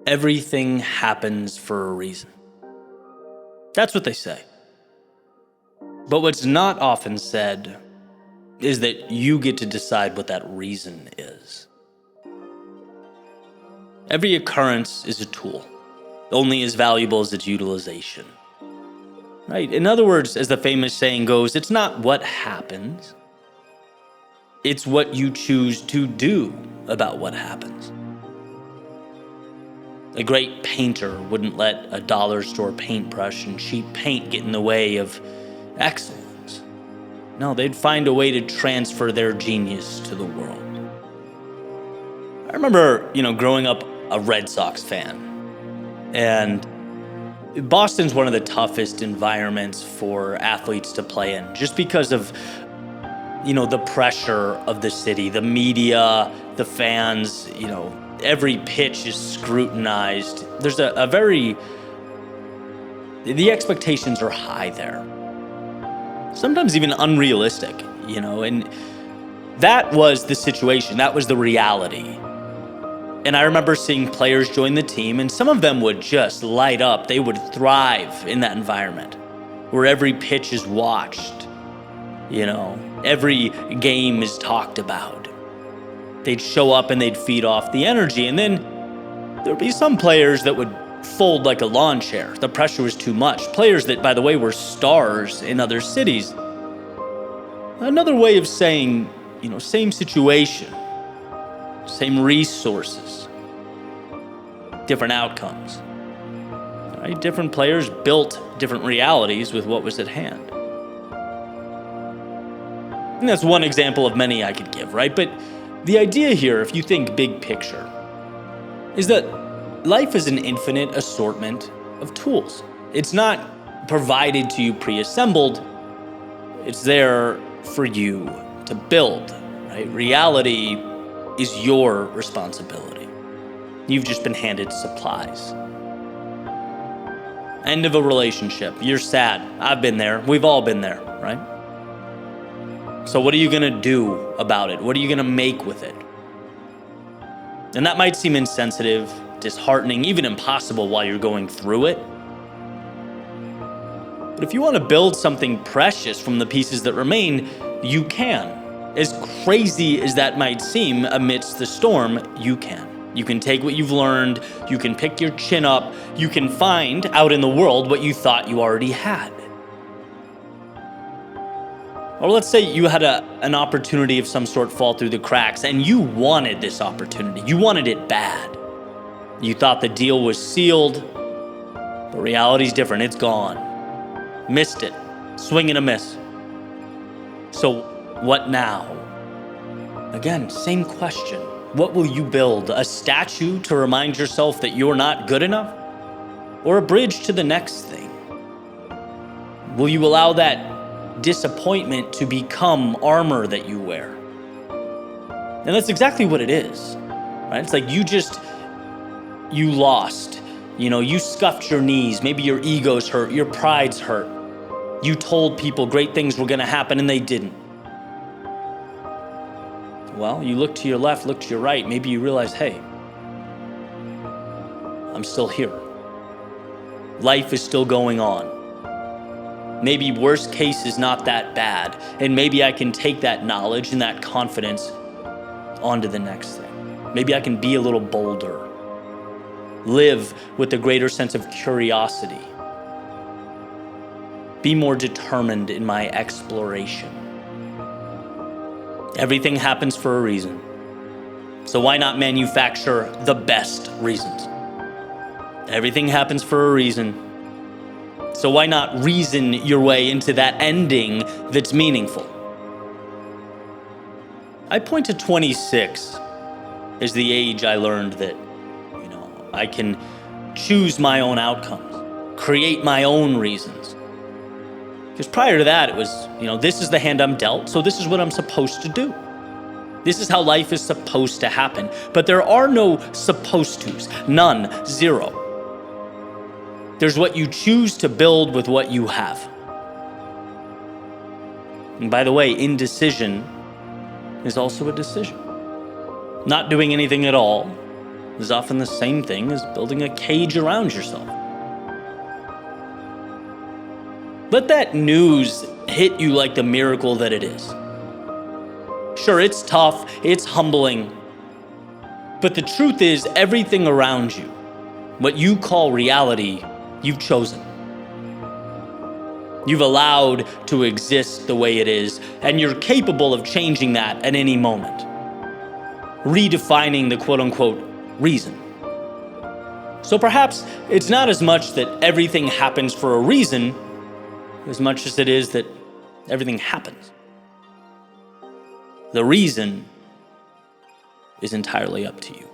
Everything happens for a reason. That's what they say. But what's not often said is that you get to decide what that reason is. Every occurrence is a tool, only as valuable as its utilization. Right? In other words, as the famous saying goes, it's not what happens, it's what you choose to do about what happens. A great painter wouldn't let a dollar store paintbrush and cheap paint get in the way of excellence. No, they'd find a way to transfer their genius to the world. I remember, growing up a Red Sox fan. And Boston's one of the toughest environments for athletes to play in, just because of, the pressure of the city, the media, the fans, every pitch is scrutinized. There's the expectations are high there. Sometimes even unrealistic, and that was the situation. That was the reality. And I remember seeing players join the team, and some of them would just light up. They would thrive in that environment where every pitch is watched, every game is talked about. They'd show up and they'd feed off the energy. And then there'd be some players that would fold like a lawn chair. The pressure was too much. Players that, by the way, were stars in other cities. Another way of saying, same situation, same resources, different outcomes. Right? Different players built different realities with what was at hand. And that's one example of many I could give, right? But the idea here, if you think big picture, is that life is an infinite assortment of tools. It's not provided to you pre-assembled. It's there for you to build, right? Reality is your responsibility. You've just been handed supplies. End of a relationship. You're sad. I've been there. We've all been there, right? So what are you going to do about it? What are you going to make with it? And that might seem insensitive, disheartening, even impossible while you're going through it. But if you want to build something precious from the pieces that remain, you can. As crazy as that might seem amidst the storm, you can. You can take what you've learned, you can pick your chin up, you can find out in the world what you thought you already had. Or let's say you had an opportunity of some sort fall through the cracks and you wanted this opportunity. You wanted it bad. You thought the deal was sealed, but reality's different. It's gone. Missed it. Swing and a miss. So what now? Again, same question. What will you build? A statue to remind yourself that you're not good enough? Or a bridge to the next thing? Will you allow that disappointment to become armor that you wear? And that's exactly what it is, right? It's like you lost, you scuffed your knees, maybe your ego's hurt, your pride's hurt. You told people great things were gonna happen and they didn't. Well, you look to your left, look to your right, maybe you realize, hey, I'm still here. Life is still going on. Maybe worst case is not that bad, and maybe I can take that knowledge and that confidence onto the next thing. Maybe I can be a little bolder, live with a greater sense of curiosity, be more determined in my exploration. Everything happens for a reason, so why not manufacture the best reasons? Everything happens for a reason, so why not reason your way into that ending that's meaningful? I point to 26 as the age I learned that, I can choose my own outcomes, create my own reasons. Because prior to that, it was, this is the hand I'm dealt, so this is what I'm supposed to do. This is how life is supposed to happen. But there are no supposed tos, none, zero. There's what you choose to build with what you have. And by the way, indecision is also a decision. Not doing anything at all is often the same thing as building a cage around yourself. Let that news hit you like the miracle that it is. Sure, it's tough, it's humbling, but the truth is, everything around you, what you call reality, you've chosen. You've allowed to exist the way it is, and you're capable of changing that at any moment. Redefining the quote-unquote reason. So perhaps it's not as much that everything happens for a reason, as much as it is that everything happens. The reason is entirely up to you.